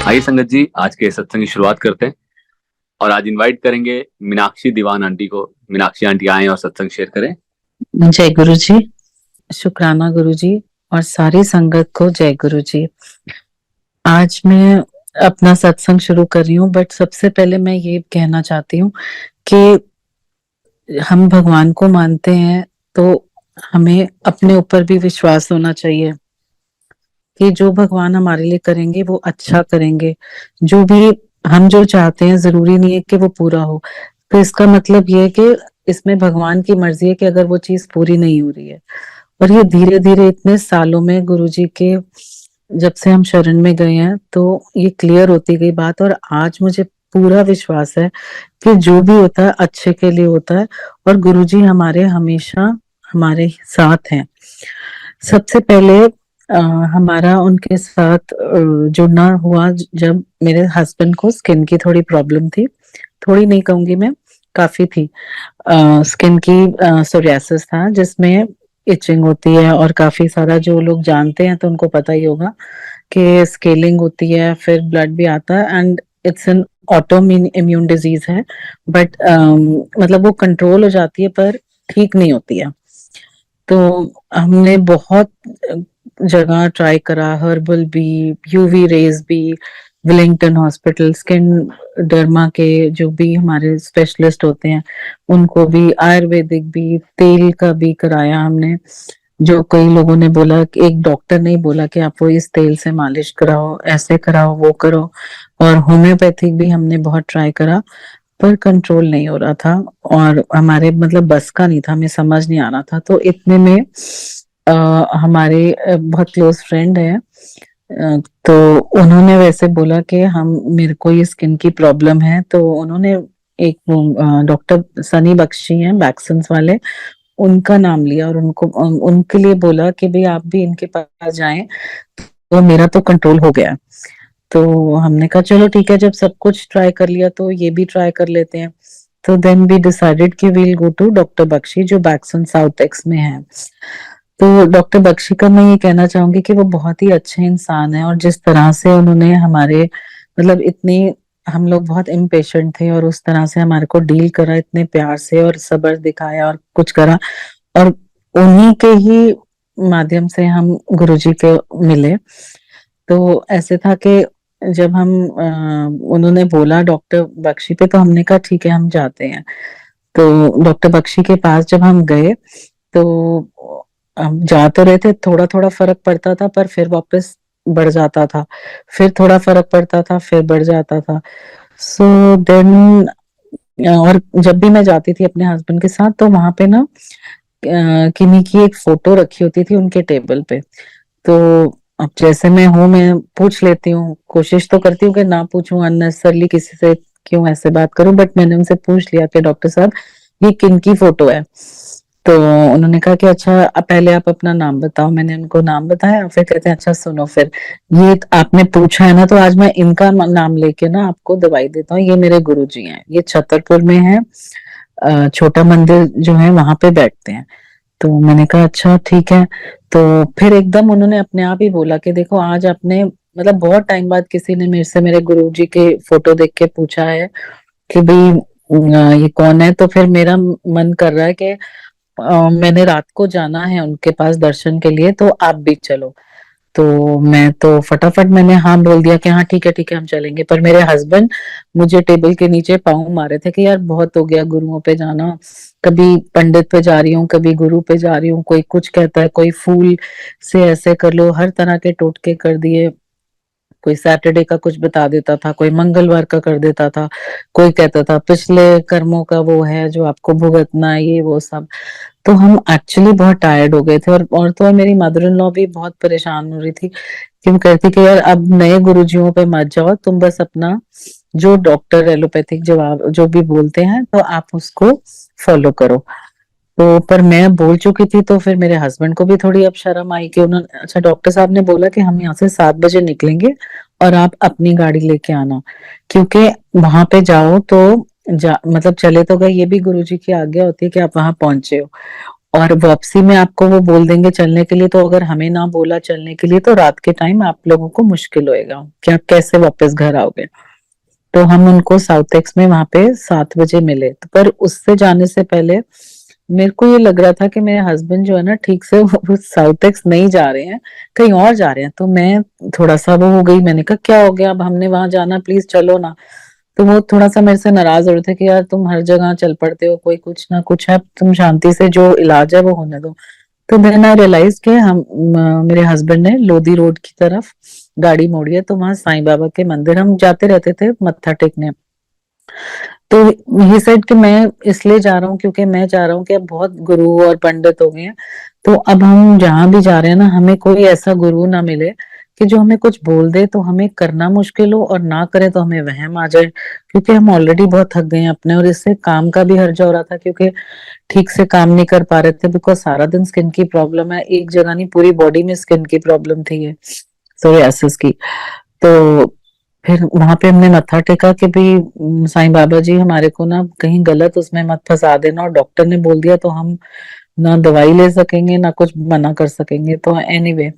आइए संगत जी, आज के सत्संग की शुरुआत करते हैं। और आज इनवाइट करेंगे मीनाक्षी दीवान आंटी को। मीनाक्षी आंटी आए और सत्संग शेयर करें। जय गुरु जी। शुक्राना गुरु जी और सारी संगत को जय गुरु जी। आज मैं अपना सत्संग शुरू कर रही हूँ, बट सबसे पहले मैं ये कहना चाहती हूँ कि हम भगवान को मानते हैं तो हमें अपने ऊपर भी विश्वास होना चाहिए कि जो भगवान हमारे लिए करेंगे वो अच्छा करेंगे। जो भी हम जो चाहते हैं जरूरी नहीं है कि वो पूरा हो। तो इसका मतलब ये है कि इसमें भगवान की मर्जी है कि अगर वो चीज पूरी नहीं हो रही है। और ये धीरे धीरे इतने सालों में गुरुजी के जब से हम शरण में गए हैं तो ये क्लियर होती गई बात। और आज मुझे पूरा विश्वास है कि जो भी होता है अच्छे के लिए होता है और गुरुजी हमारे हमेशा हमारे साथ हैं। सबसे पहले हमारा उनके साथ जुड़ना हुआ जब मेरे हस्बैंड को स्किन की थोड़ी प्रॉब्लम थी। थोड़ी नहीं कहूंगी मैं, काफी थी। स्किन की सोरियासिस था जिसमें इचिंग होती है और काफी सारा, जो लोग जानते हैं तो उनको पता ही होगा कि स्केलिंग होती है, फिर ब्लड भी आता है and it's an auto immune disease है। बट मतलब वो कंट्रोल हो जाती है पर ठीक नहीं होती है। तो हमने बहुत जगह ट्राई करा, हर्बल भी, यूवी रेज भी, विलिंगटन हॉस्पिटल, स्किन डर्मा के जो भी हमारे स्पेशलिस्ट होते हैं उनको भी, आयुर्वेदिक भी, तेल का भी कराया हमने। जो कई लोगों ने बोला कि एक डॉक्टर ने ही बोला कि आप वो इस तेल से मालिश कराओ, ऐसे कराओ, वो करो। और होम्योपैथिक भी हमने बहुत ट्राई करा पर कंट्रोल नहीं हो रहा था। और हमारे मतलब बस का नहीं था, हमें समझ नहीं आ रहा था। तो इतने में हमारे बहुत क्लोज फ्रेंड है, तो उन्होंने वैसे बोला कि हम मेरे को ये स्किन की प्रॉब्लम है। तो उन्होंने एक डॉक्टर सनी बख्शी हैं बैक्सन्स वाले, उनका नाम लिया और उनको उनके लिए बोला कि भाई आप भी इनके पास जाएं। तो मेरा तो कंट्रोल हो गया। तो हमने कहा चलो ठीक है, जब सब कुछ ट्राई कर लिया तो ये भी ट्राई कर लेते हैं। तो देन वी डिसाइडेड कि we'll go to doctor Bakshi जो बैक्सन साउथ एक्स में है। तो डॉक्टर बख्शी का मैं ये कहना चाहूंगी कि वो बहुत ही अच्छे इंसान है। और जिस तरह से उन्होंने हमारे मतलब इतनी, हम लोग बहुत इम्पेशेंट थे और उस तरह से हमारे को डील करा इतने प्यार से और सब्र दिखाया और कुछ करा। और उन्हीं के ही माध्यम से हम गुरुजी के मिले। तो ऐसे था कि जब हम उन्होंने बोला डॉक्टर बख्शी पे, तो हमने कहा ठीक है हम जाते हैं। तो डॉक्टर बख्शी के पास जब हम गए तो हम जा तो रहे थे, थोड़ा थोड़ा फर्क पड़ता था पर फिर वापस बढ़ जाता था, फिर थोड़ा फर्क पड़ता था, फिर बढ़ जाता था। सो देन और जब भी मैं जाती थी अपने हस्बैंड के साथ तो वहां पे ना किन्हीं की एक फोटो रखी होती थी उनके टेबल पे। तो अब जैसे मैं हूँ, मैं पूछ लेती हूँ, कोशिश तो करती हूँ कि ना पूछूं अननेसेसरली किसी से, क्यों ऐसे बात करूं। बट मैंने उनसे पूछ लिया कि डॉक्टर साहब ये किन की फोटो है। तो उन्होंने कहा कि अच्छा पहले आप अपना नाम बताओ। मैंने उनको नाम बताया, फिर कहते हैं अच्छा सुनो, फिर ये आपने पूछा है ना तो आज मैं इनका नाम लेके ना आपको दवाई देता हूँ। ये मेरे गुरुजी हैं, ये छतरपुर में है, छोटा मंदिर जो है वहां पे बैठते हैं। तो मैंने कहा अच्छा ठीक है। तो फिर एकदम उन्होंने अपने आप ही बोला कि देखो आज आपने मतलब बहुत टाइम बाद किसी ने मेरे से मेरे गुरुजी के फोटो देख के पूछा है कि भाई ये कौन है। तो फिर मेरा मन कर रहा है कि मैंने रात को जाना है उनके पास दर्शन के लिए, तो आप भी चलो। तो मैं तो फटाफट मैंने हाँ बोल दिया कि हाँ ठीक है हम चलेंगे। पर मेरे हस्बैंड मुझे टेबल के नीचे पाँव मारे थे कि यार बहुत हो गया गुरुओं पे जाना। कभी पंडित पे जा रही हूँ, कभी गुरु पे जा रही हूँ, कोई कुछ कहता है, कोई फूल से ऐसे कर लो, हर तरह के टोटके कर दिए। कोई सैटरडे का कुछ बता देता था, कोई मंगलवार का कर देता था, कोई कहता था पिछले कर्मों का वो है जो आपको भुगतना है, ये वो सब। तो हम एक्चुअली बहुत टायर्ड हो गए थे। और तो और मेरी मदर इन लॉ भी बहुत परेशान हो रही थी कि वो कहती कि यार अब नए गुरुजियों पे मत जाओ, तुम बस अपना जो डॉक्टर एलोपैथिक जवाब जो भी बोलते हैं तो आप उसको फॉलो करो। तो पर मैं बोल चुकी थी तो फिर मेरे हस्बैंड को भी थोड़ी अब शर्म आई कि उन्होंने, अच्छा डॉक्टर साहब ने बोला कि हम यहाँ से 7 बजे निकलेंगे और आप अपनी गाड़ी लेके आना, क्योंकि वहां पे जाओ तो मतलब चले तो गए, ये भी गुरुजी की आज्ञा होती है कि आप वहां पहुंचे हो। और वापसी में आपको वो बोल देंगे चलने के लिए, तो अगर हमें ना बोला चलने के लिए तो रात के टाइम आप लोगों को मुश्किल होएगा कि आप कैसे वापस घर आओगे। तो हम उनको साउथ एक्स में वहां पे 7 बजे मिले, तो पर उससे जाने से पहले मेरे को ये लग रहा था कि मेरे हस्बैंड जो है ना ठीक से वो साउथ एक्स नहीं जा रहे हैं, कहीं और जा रहे हैं। तो मैं थोड़ा सा वो हो गई, मैंने कहा क्या हो गया, अब हमने वहां जाना, प्लीज चलो ना। तो वो थोड़ा सा मेरे से नाराज हो रहे थे कि यार तुम हर जगह चल पड़ते हो, कोई कुछ ना कुछ है, तुम शांति से जो इलाज है वो होने दो। तो देन आई रियलाइज कि मेरे हस्बैंड ने लोधी रोड की तरफ गाड़ी मोड़ी है, तो वहां साईं बाबा के मंदिर हम जाते रहते थे मत्था टेकने। तो ये सेड कि मैं इसलिए जा रहा हूँ क्योंकि मैं चाह रहा हूँ कि अब बहुत गुरु और पंडित हो गए हैं, तो अब हम जहां भी जा रहे हैं ना, हमें कोई ऐसा गुरु ना मिले कि जो हमें कुछ बोल दे तो हमें करना मुश्किल हो, और ना करे तो हमें वहम आ जाए, क्योंकि हम ऑलरेडी बहुत थक गए हैं अपने, और इससे काम का भी हर्जा हो रहा था क्योंकि ठीक से काम नहीं कर पा रहे थे, बिकॉज सारा दिन स्किन की प्रॉब्लम है, एक जगह नहीं पूरी बॉडी में स्किन की प्रॉब्लम थी ये सोरियासिस की। तो फिर वहां पे हमने मत्था टेका कि भी साईं बाबा जी हमारे को ना कहीं गलत उसमें मत फंसा देना, और डॉक्टर ने बोल दिया तो हम ना दवाई ले सकेंगे ना कुछ मना कर सकेंगे। तो एनीवे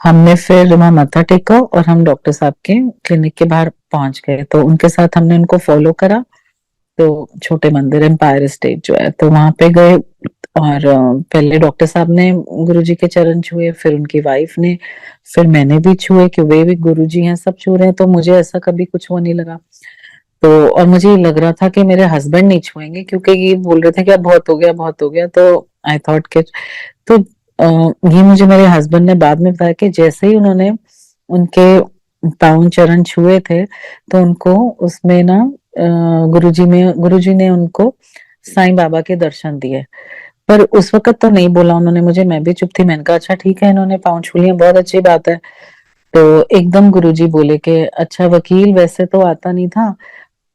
हमने फिर वहां मत्था टेका और हम डॉक्टर साहब के क्लिनिक के बाहर पहुंच गए, तो उनके साथ हमने उनको फॉलो करा। तो छोटे मंदिर एम्पायर स्टेट जो है, तो वहां पे गए, और पहले डॉक्टर साहब ने गुरुजी के चरण छुए, फिर उनकी वाइफ ने, फिर मैंने भी छुए कि वे भी गुरुजी हैं, सब छू रहे हैं, तो मुझे ऐसा कभी कुछ वो नहीं लगा। तो और मुझे ये लग रहा था कि मेरे हस्बैंड नहीं छुएंगे क्योंकि ये बोल रहे थे कि अब बहुत हो गया बहुत हो गया, तो आई थॉट कि तो ये मुझे मेरे हस्बैंड ने बाद में बताया कि जैसे ही उन्होंने उनके पावन चरण छुए थे, तो उनको उसमें ना गुरुजी ने उनको साईं बाबा के दर्शन दिए। पर उस वक्त तो नहीं बोला उन्होंने मुझे, मैं भी चुप थी, मैंने कहा अच्छा ठीक है, इन्होंने पाँव छू लिए, बहुत अच्छी बात है। तो एकदम गुरुजी बोले कि अच्छा वकील वैसे तो आता नहीं था,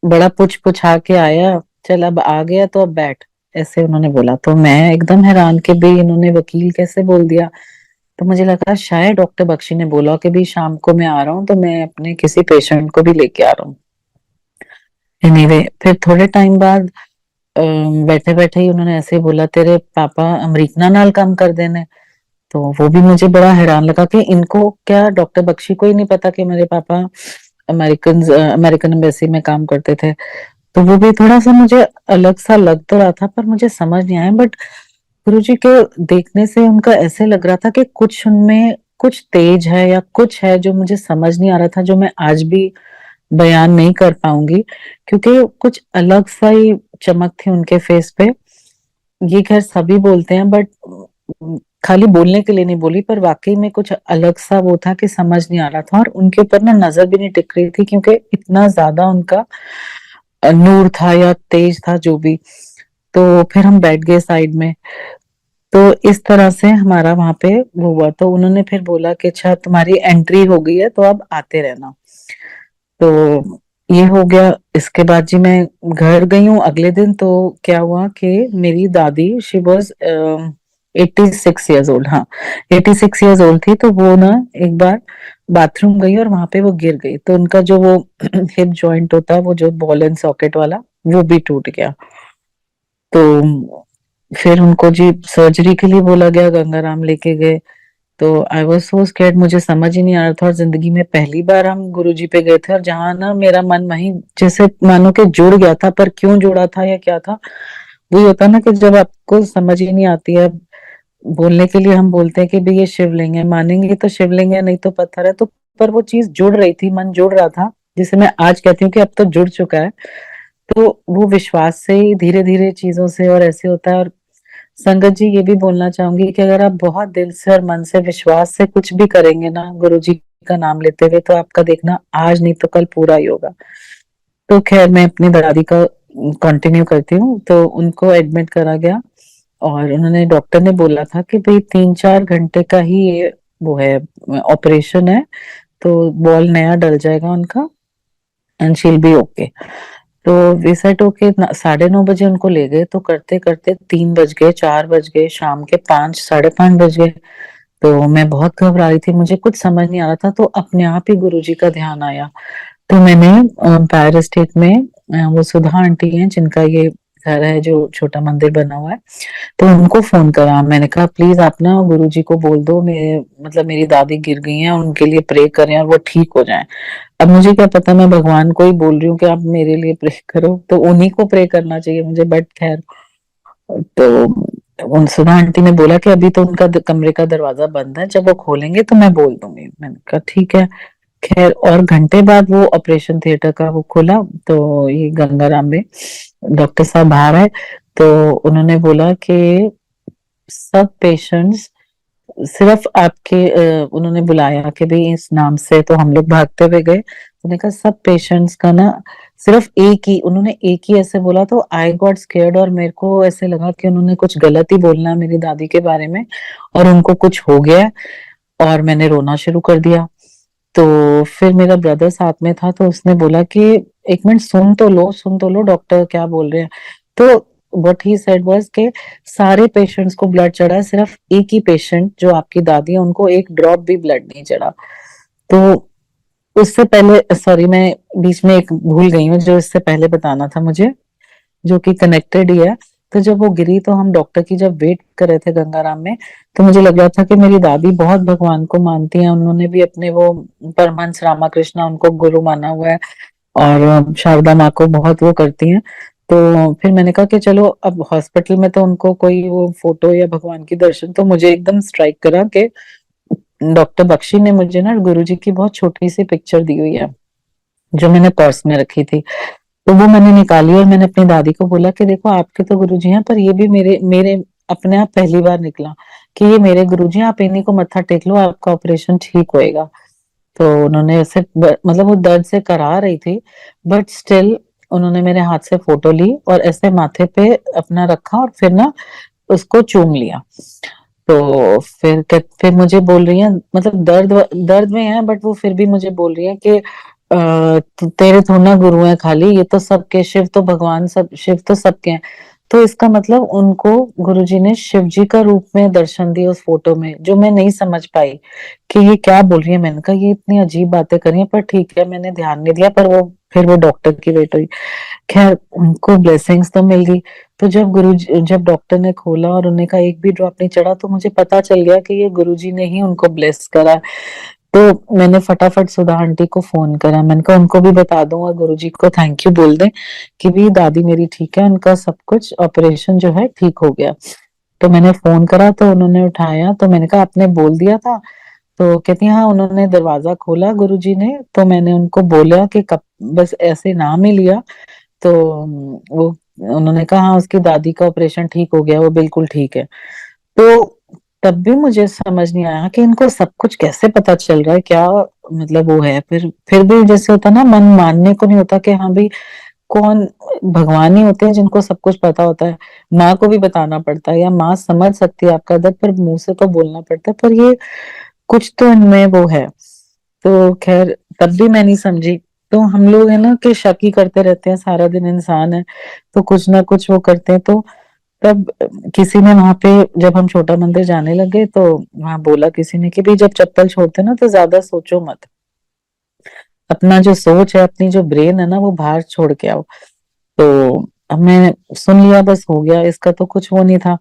बड़ा पुछ पुछा के आया, चल अब आ गया तो अब बैठ, ऐसे उन्होंने बोला। तो मैं एकदम हैरान कि भाई इन्होंने वकील कैसे बोल दिया। तो मुझे लगा शायद डॉक्टर बख्शी ने बोला कि भाई शाम को मैं आ रहा हूँ, तो मैं अपने किसी पेशेंट को भी लेके आ रहा हूँ। एनीवे फिर थोड़े टाइम बाद बैठे बैठे ही उन्होंने ऐसे ही बोला तेरे पापा अमरीकना नाल काम कर देने। तो वो भी मुझे बड़ा हैरान लगा कि इनको क्या डॉक्टर बख्शी को ही नहीं पता कि मेरे पापा अमेरिकन एम्बेसी में काम करते थे। तो वो भी थोड़ा सा मुझे अलग सा लग तो रहा था, पर मुझे समझ नहीं आया। बट गुरुजी के देखने से उनका ऐसे लग रहा था कि कुछ उनमें कुछ तेज है या कुछ है जो मुझे समझ नहीं आ रहा था, जो मैं आज भी बयान नहीं कर पाऊंगी, क्योंकि कुछ अलग सा ही चमक थी उनके फेस पे। ये खैर सभी बोलते हैं, बट खाली बोलने के लिए नहीं बोली, पर वाकई में कुछ अलग सा वो था कि समझ नहीं आ रहा था, और उनके ऊपर ना नजर भी नहीं टिक रही थी क्योंकि इतना ज्यादा उनका नूर था या तेज था जो भी। तो फिर हम बैठ गए साइड में। तो इस तरह से हमारा वहां पे वो हुआ, तो उन्होंने फिर बोला कि अच्छा तुम्हारी एंट्री हो गई है तो अब आते रहना। तो ये हो गया। इसके बाद जी मैं घर गई हूँ अगले दिन। तो क्या हुआ कि मेरी दादी शी वॉज 86 ईयर्स ओल्ड, हाँ 86 ईयर्स ओल्ड थी। तो वो ना एक बार बाथरूम गई और वहां पे वो गिर गई, तो उनका जो वो हिप जॉइंट होता है, वो जो बॉल एंड सॉकेट वाला, वो भी टूट गया। तो फिर उनको जी सर्जरी के लिए बोला गया, गंगाराम लेके गए। तो आई वॉज सो स्कैर्ड, मुझे समझ ही नहीं आ रहा था, और जिंदगी में पहली बार हम गुरुजी पे गए थे, और जहां ना मेरा मन वहीं जैसे मानो कि जुड़ गया था, पर क्यों जुड़ा था या क्या था, वही होता ना कि जब आपको समझ ही नहीं आती है। बोलने के लिए हम बोलते हैं कि भाई ये शिवलिंग है, मानेंगे तो शिवलिंग है, नहीं तो पत्थर है। तो पर वो चीज जुड़ रही थी, मन जुड़ रहा था, जिसे मैं आज कहती हूँ कि अब तो जुड़ चुका है। तो वो विश्वास से ही धीरे धीरे चीजों से और ऐसे होता है। और संगत जी ये भी बोलना चाहूंगी कि अगर आप बहुत दिल से और मन से विश्वास से कुछ भी करेंगे ना गुरु जी का नाम लेते हुए, तो आपका देखना आज नहीं तो कल पूरा ही होगा। तो खैर मैं अपनी दादी का कंटिन्यू करती हूँ। तो उनको एडमिट करा गया, और उन्होंने डॉक्टर ने बोला था कि भाई 3-4 घंटे का ही ये वो है, ऑपरेशन है, तो बॉल नया डल जाएगा उनका, एंड शील बी ओके। तो विसेट होके 9:30 बजे उनको ले गए, तो करते करते 3 बज गए, 4 बज गए, शाम के 5, 5:30 बज गए। तो मैं बहुत घबरा रही थी, मुझे कुछ समझ नहीं आ रहा था। तो अपने आप ही गुरुजी का ध्यान आया। तो मैंने पैर स्टेट में वो सुधा आंटी हैं जिनका ये घर है जो छोटा मंदिर बना हुआ है, तो उनको फोन करा। मैंने कहा प्लीज आप ना गुरुजी को बोल दो, मेरे मतलब मेरी दादी गिर गई हैं, उनके लिए प्रे करें और वो ठीक हो जाएं। अब मुझे क्या पता, मैं भगवान को ही बोल रही हूँ कि आप मेरे लिए प्रे करो, तो उन्हीं को प्रे करना चाहिए मुझे, बट खैर। तो उन सुधा आंटी ने बोला कि अभी तो उनका कमरे का दरवाजा बंद है, जब वो खोलेंगे तो मैं बोल दूंगी। मैंने कहा ठीक है। खैर, और घंटे बाद वो ऑपरेशन थिएटर का वो खुला, तो ये गंगाराम में डॉक्टर साहब बाहर आए, तो उन्होंने बोला कि सब पेशेंट्स सिर्फ आपके उन्होंने बुलाया कि भाई इस नाम से, तो हम लोग भागते हुए गए। उन्होंने कहा सब पेशेंट्स का ना सिर्फ एक ही, उन्होंने एक ही ऐसे बोला, तो आई गॉट स्केयर्ड और मेरे को ऐसे लगा कि उन्होंने कुछ गलत ही बोलना है मेरी दादी के बारे में और उनको कुछ हो गया है, और मैंने रोना शुरू कर दिया। तो फिर मेरा ब्रदर साथ में था, तो उसने बोला कि एक मिनट सुन तो लो, सुन तो लो डॉक्टर क्या बोल रहे हैं। तो व्हाट ही सेड वाज के सारे पेशेंट्स को ब्लड चढ़ा है, सिर्फ एक ही पेशेंट जो आपकी दादी है उनको एक ड्रॉप भी ब्लड नहीं चढ़ा। तो उससे पहले, सॉरी मैं बीच में एक भूल गई हूँ जो इससे पहले बताना था मुझे, जो कि कनेक्टेड ही है। तो जब वो गिरी तो हम डॉक्टर की जब वेट कर रहे थे गंगाराम में, तो मुझे लग रहा था कि मेरी दादी बहुत भगवान को मानती हैं, उन्होंने भी अपने वो परमहंस रामाकृष्णा उनको गुरु माना हुआ है, और शारदा माँ को बहुत वो करती हैं। तो फिर मैंने कहा कि चलो, अब हॉस्पिटल में तो उनको कोई वो फोटो या भगवान की दर्शन, तो मुझे एकदम स्ट्राइक करा कि डॉक्टर बख्शी ने मुझे ना गुरुजी की बहुत छोटी सी पिक्चर दी हुई है जो मैंने पर्स में रखी थी। तो वो मैंने निकाली और मैंने अपनी दादी को बोला कि देखो आपके तो गुरुजी हैं, पर ये भी मेरे मेरे अपने आप पहली बार निकला कि ये मेरे गुरुजी हैं, आप इन्हीं को मत्था टेक लो, आपका ऑपरेशन ठीक होएगा। तो उन्होंने ऐसे मतलब वो दर्द से करा रही थी, बट स्टिल उन्होंने मेरे हाथ से फोटो ली और ऐसे माथे पे अपना रखा और फिर ना उसको चूम लिया। तो फिर मुझे बोल रही है, मतलब दर्द दर्द में है, बट वो फिर भी मुझे बोल रही है कि तेरे थोड़ा ना गुरु है खाली, ये तो सबके, शिव तो भगवान, सब शिव तो सबके हैं। तो इसका मतलब उनको गुरुजी ने शिव जी का रूप में दर्शन दिया उस फोटो में, जो मैं नहीं समझ पाई कि ये क्या बोल रही है। मैंने कहा ये इतनी अजीब बातें करी हैं, पर ठीक है मैंने ध्यान नहीं दिया, पर वो फिर वो डॉक्टर की वेट हुई। खैर उनको ब्लेसिंग्स तो मिल गई। तो जब डॉक्टर ने खोला और उन्हें का एक भी ड्रॉप नहीं चढ़ा, तो मुझे पता चल गया कि ये गुरुजी ने ही उनको ब्लेस करा। तो मैंने फटाफट सुधा आंटी को फोन करा, मैंने कहा उनको भी बता दूं और गुरुजी को थैंक यू बोल दें कि भी दादी मेरी ठीक है, उनका सब कुछ ऑपरेशन जो है ठीक हो गया। तो मैंने फोन करा तो उन्होंने उठाया, तो मैंने कहा आपने बोल दिया था। तो कहती हाँ, उन्होंने दरवाजा खोला गुरुजी ने, तो मैंने उनको बोला कि कब, बस ऐसे नाम ही लिया। तो वो उन्होंने कहा हाँ उसकी दादी का ऑपरेशन ठीक हो गया, वो बिल्कुल ठीक है। तो तब भी मुझे समझ नहीं आया कि इनको सब कुछ कैसे पता चल रहा है, क्या मतलब वो है। फिर भी जैसे होता ना, मन मानने को नहीं होता कि हाँ भाई कौन, भगवान ही होते हैं जिनको सब कुछ पता होता है। माँ को भी बताना पड़ता है, या माँ समझ सकती है आपका दर्द, पर मुंह से तो बोलना पड़ता है, पर ये कुछ तो इनमें वो है। तो खैर तब भी मैं नहीं समझी। तो हम लोग है ना कि शक ही करते रहते हैं सारा दिन, इंसान है तो कुछ ना कुछ वो करते हैं। तो तब किसी ने वहां पे, जब हम छोटा मंदिर जाने लगे, तो वहां बोला किसी ने कि भाई जब चप्पल छोड़ते ना तो ज्यादा सोचो मत, अपना जो सोच है, अपनी जो ब्रेन है ना, वो बाहर छोड़ के आओ। तो अब मैं सुन लिया, बस हो गया, इसका तो कुछ वो नहीं था।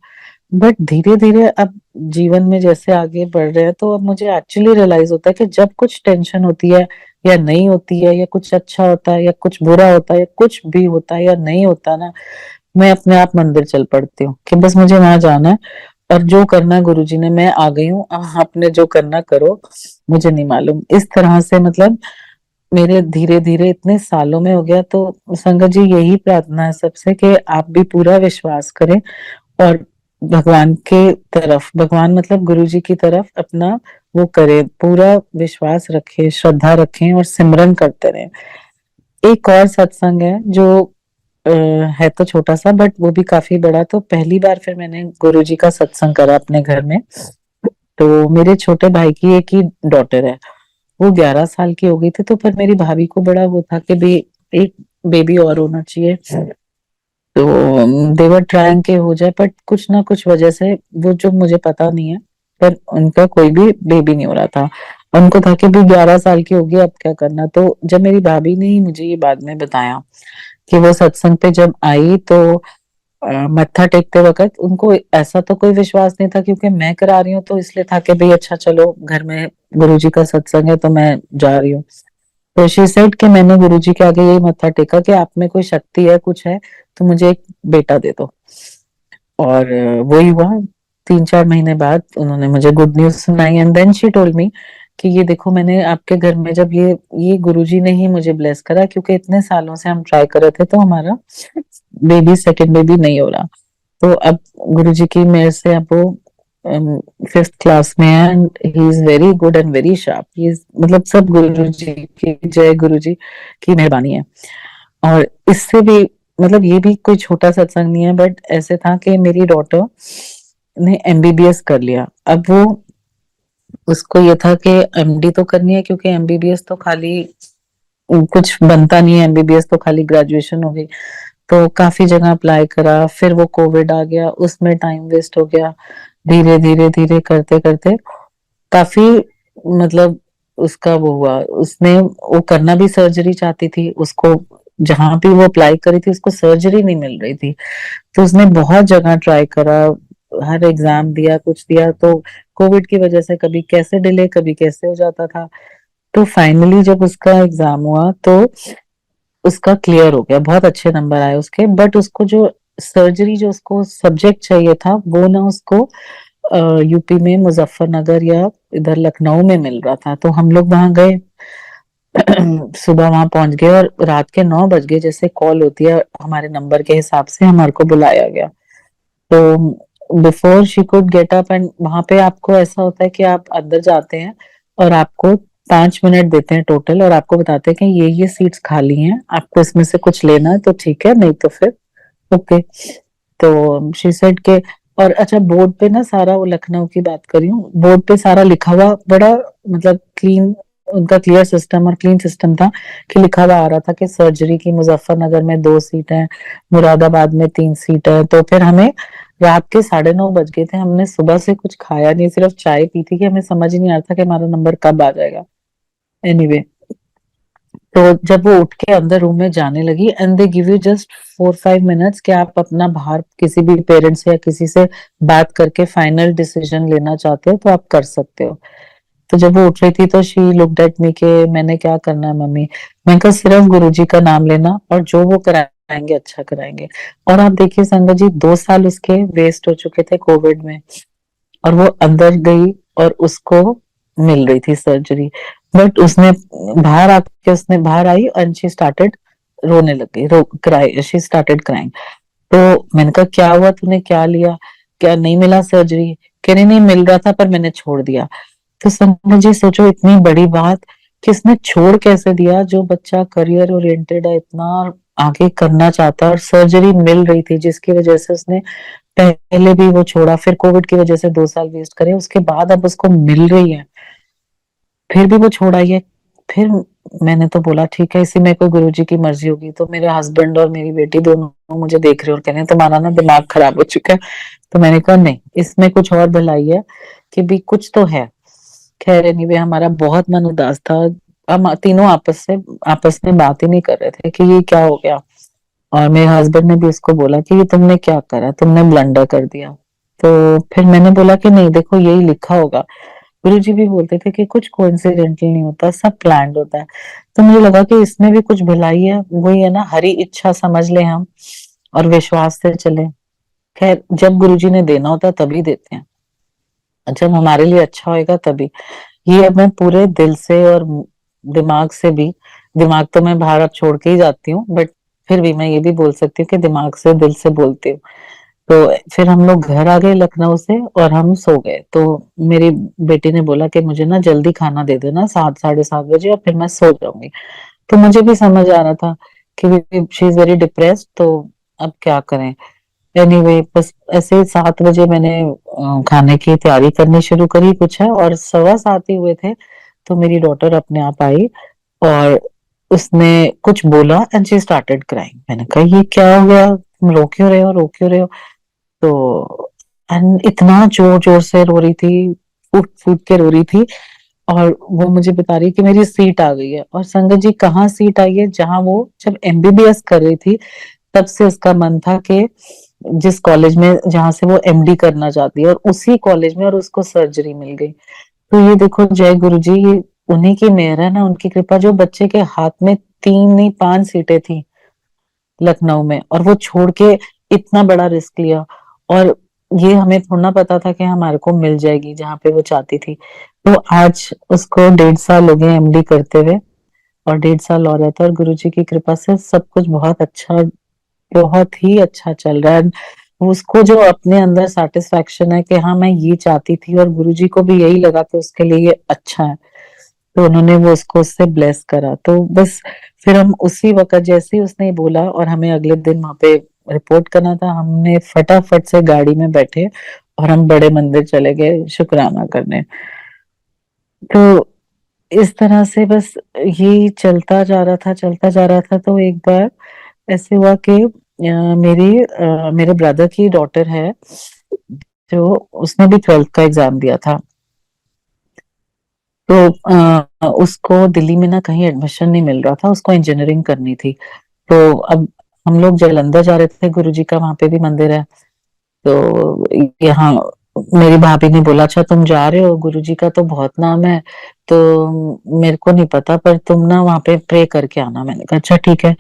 बट धीरे धीरे अब जीवन में जैसे आगे बढ़ रहे हैं, तो अब मुझे एक्चुअली रियलाइज होता है कि जब कुछ टेंशन होती है या नहीं होती है, या कुछ अच्छा होता है या कुछ बुरा होता है, या कुछ भी होता है या नहीं होता ना, मैं अपने आप मंदिर चल पड़ती हूँ कि बस मुझे वहां जाना है, और जो करना है गुरुजी ने, मैं आ गई हूँ, अब आपने जो करना करो, मुझे नहीं मालूम। इस तरह से मतलब मेरे धीरे धीरे इतने सालों में हो गया। तो संगत जी यही प्रार्थना है सबसे कि आप भी पूरा विश्वास करें और भगवान के तरफ, भगवान मतलब गुरु जी की तरफ अपना वो करें, पूरा विश्वास रखें, श्रद्धा रखें और सिमरन करते रहें। एक और सत्संग है जो अ, है तो छोटा सा, बट वो भी काफी बड़ा। तो पहली बार फिर मैंने गुरु जी का सत्संग करा अपने घर में। तो मेरे छोटे भाई की एक ही डॉटर है, वो 11 साल की हो गई थी। तो पर मेरी भाभी को बड़ा वो था कि एक बेबी और होना चाहिए। तो देवर ट्राइंग के हो जाए, पर कुछ ना कुछ वजह से, वो जो मुझे पता नहीं है, पर उनका कोई भी बेबी नहीं हो रहा था। उनको था कि भी 11 साल की होगी, अब क्या करना। तो जब मेरी भाभी ने ही मुझे ये बाद में बताया कि वो सत्संग पे जब आई, तो मत्था टेकते वक्त उनको ऐसा तो कोई विश्वास नहीं था, क्योंकि मैं करा रही हूँ, तो इसलिए था कि भाई अच्छा चलो घर में गुरुजी का सत्संग है तो मैं जा रही हूँ। तो शी सेड कि मैंने गुरुजी के आगे यही मत्था टेका कि आप में कोई शक्ति है, कुछ है, तो मुझे एक बेटा दे दो। और वही हुआ। 3-4 महीने बाद उन्होंने मुझे गुड न्यूज सुनाई, and then she told me कि ये देखो, मैंने आपके घर में जब ये गुरुजी ने ही मुझे ब्लेस करा, क्योंकि इतने सालों से हम ट्राई कर रहे थे, तो हमारा बेबी, सेकंड बेबी नहीं हो रहा। तो अब गुरुजी की मेहर से अब वो 5th क्लास में है, and he is very good and very sharp. He is, मतलब सब गुरुजी की जय, गुरुजी की मेहरबानी है। और इससे भी, मतलब ये भी कोई छोटा सत्संग नहीं है, बट ऐसे था कि मेरी डॉटर ने एमबीबीएस कर लिया। अब वो, उसको ये था कि एमडी तो करनी है, क्योंकि एमबीबीएस तो खाली कुछ बनता नहीं है, एमबीबीएस तो खाली ग्रेजुएशन हो गई। तो काफी जगह अप्लाई करा, फिर वो कोविड आ गया, उसमें टाइम वेस्ट हो गया। धीरे धीरे धीरे करते करते काफी, मतलब उसका वो हुआ, उसने वो करना भी सर्जरी चाहती थी, उसको जहां भी वो अप्लाई करी थी उसको सर्जरी नहीं मिल रही थी। तो उसने बहुत जगह ट्राई करा, हर एग्जाम दिया, कुछ दिया, तो कोविड की वजह से कभी कैसे डिले, कभी कैसे हो जाता था। तो फाइनली जब उसका एग्जाम हुआ तो उसका क्लियर हो गया, बहुत अच्छे नंबर आए उसके, बट उसको जो सर्जरी, जो उसको सब्जेक्ट चाहिए था, वो ना उसको यूपी में मुजफ्फरनगर या इधर लखनऊ में मिल रहा था। तो हम लोग वहां गए। सुबह वहां पहुंच गए और रात के 9 बज गए, जैसे कॉल होती है हमारे नंबर के हिसाब से हमारे को बुलाया गया। तो before she could get up, and वहां पे आपको ऐसा होता है कि आप अंदर जाते हैं और आपको 5 मिनट देते हैं टोटल, और आपको बताते हैं कि ये सीट्स खाली हैं, आपको इसमें से कुछ लेना है तो ठीक है, नहीं तो फिर ओके। तो शी सेड के, और अच्छा, बोर्ड पे ना सारा, वो लखनऊ की बात कर रही हूँ, बोर्ड पे सारा लिखा हुआ, बड़ा मतलब क्लीन, उनका क्लियर सिस्टम और क्लीन सिस्टम था, कि लिखा हुआ आ रहा था कि सर्जरी की मुजफ्फरनगर में 2 सीट है, मुरादाबाद में 3 सीट है। तो फिर हमें रात के 9:30 बज गए थे, हमने सुबह से कुछ खाया नहीं, सिर्फ चाय पी थी, कि हमें समझ ही नहीं आ रहा था कि हमारा नंबर कब आ जाएगा। एनीवे, तो जब वो उठ के अंदर रूम में जाने लगी, and they give you just 4-5 minutes कि आप अपना बाहर किसी भी पेरेंट्स या किसी से बात करके फाइनल डिसीजन लेना चाहते हो तो आप कर सकते हो। तो जब वो उठ रही थी तो शी लुक्ड एट मी के मैंने क्या करना है मम्मी। मैंने कहा सिर्फ गुरुजी का नाम लेना, और जो वो कराएंगे अच्छा कराएंगे। और आप देखिए संगत जी, 2 साल उसके वेस्ट हो चुके थे कोविड में, और वो अंदर गई और उसको मिल रही थी सर्जरी। बट उसने बाहर आके, उसने बाहर आई एंड शी स्टार्टेड रोने लग गई, रो क्राई, शी स्टार्टेड क्राइंग। तो मैंने कहा क्या हुआ, तूने क्या लिया, क्या नहीं मिला सर्जरी? कह रही नहीं मिल रहा था पर मैंने छोड़ दिया। तो संजय जी सोचो, इतनी बड़ी बात कि इसने छोड़ कैसे दिया, जो बच्चा करियर ओरिएंटेड है, इतना आगे करना चाहता है, और सर्जरी मिल रही थी जिसकी वजह से उसने पहले भी वो छोड़ा, फिर कोविड की वजह से 2 साल वेस्ट करे, उसके बाद अब उसको मिल रही है, फिर भी वो छोड़ आई है। फिर मैंने तो बोला ठीक है, इसी में कोई गुरुजी की मर्जी होगी। तो मेरे हस्बैंड और मेरी बेटी दोनों मुझे देख रहे और कह रहे हैं तुम्हारा ना दिमाग खराब हो चुका है। तो मैंने कहा नहीं, इसमें कुछ और भलाई है, कि भी कुछ तो है। खैर एनीवे, हमारा बहुत मन उदास था, हम तीनों आपस में बात ही नहीं कर रहे थे कि ये क्या हो गया। और मेरे हस्बैंड ने भी उसको बोला कि ये तुमने क्या करा, तुमने ब्लंडर कर दिया। तो फिर मैंने बोला कि नहीं देखो, यही लिखा होगा। गुरुजी भी बोलते थे कि कुछ कोइंसिडेंटल नहीं होता, सब प्लान्ड होता है। तो मुझे लगा कि इसमें भी कुछ भलाई है, वही है ना, हरी इच्छा समझ ले हम, और विश्वास से चले। खैर, जब गुरुजी ने देना होता है तभी देते हैं, जब हमारे लिए अच्छा होएगा तभी। ये अब मैं पूरे दिल से और दिमाग से भी, दिमाग तो मैं बाहर अब छोड़ के ही जाती हूँ, बट फिर भी मैं ये भी बोल सकती हूँ कि दिमाग से दिल से बोलती हूँ। तो फिर हम लोग घर आ गए लखनऊ से और हम सो गए। तो मेरी बेटी ने बोला कि मुझे ना जल्दी खाना दे देना 7, 7:30 बजे, और फिर मैं सो जाऊंगी। तो मुझे भी समझ आ रहा था कि शी इज वेरी डिप्रेस्ड, तो अब क्या करें। एनीवे, बस ऐसे ही 7 बजे मैंने खाने की तैयारी करनी शुरू करी, कुछ है, और 7:15 ही हुए थे। तो मेरी डॉटर अपने आप आई और उसने कुछ बोला, एंड शी स्टार्टेड क्राइंग। मैंने कहा ये क्या हो गया, तुम रो क्यों रहे हो, रो क्यों रहे हो? तो एंड इतना जोर जोर से रो रही थी, फूट फूट के रो रही थी। और वो मुझे बता रही कि मेरी सीट आ गई है। और संगत जी, कहाँ सीट आई है, जहां वो जब एमबीबीएस कर रही थी तब से उसका मन था कि जिस कॉलेज में जहाँ से वो एमडी करना चाहती है, और उसी कॉलेज में और उसको सर्जरी मिल गई। तो ये देखो जय गुरु जी, ये उन्हीं की मेहर है ना, उनकी कृपा। जो बच्चे के हाथ में 3 नहीं 5 सीटें थी लखनऊ में, और वो छोड़ के इतना बड़ा रिस्क लिया। और ये हमें थोड़ा ना पता था कि हमारे को मिल जाएगी जहाँ पे वो चाहती थी। तो आज उसको 1.5 साल हो गए एमडी करते हुए, और 1.5 साल और रहता है, और गुरु जी की कृपा से सब कुछ बहुत अच्छा, बहुत ही अच्छा चल रहा है। उसको जो अपने अंदर सेटिस्फेक्शन है कि हाँ मैं ये चाहती थी, और गुरुजी को भी यही लगा कि उसके लिए ये अच्छा है, तो उन्होंने वो उसको उससे ब्लेस करा। तो बस फिर हम उसी वक्त, जैसे ही उसने बोला और हमें अगले दिन वहां पे रिपोर्ट करना था, हमने फटाफट से गाड़ी में बैठे और हम बड़े मंदिर चले गए शुक्राना करने। तो इस तरह से बस ये चलता जा रहा था, चलता जा रहा था। तो एक बार ऐसे हुआ कि मेरे ब्रदर की डॉटर है, जो उसने भी 12th का एग्जाम दिया था। तो उसको दिल्ली में ना कहीं एडमिशन नहीं मिल रहा था, उसको इंजीनियरिंग करनी थी। तो अब हम लोग जालंधर जा रहे थे, गुरुजी का वहां पे भी मंदिर है। तो यहाँ मेरी भाभी ने बोला, अच्छा तुम जा रहे हो, गुरुजी का तो बहुत नाम है, तो मेरे को नहीं पता, पर तुम ना वहां पे प्रे करके आना। मैंने कहा अच्छा ठीक है।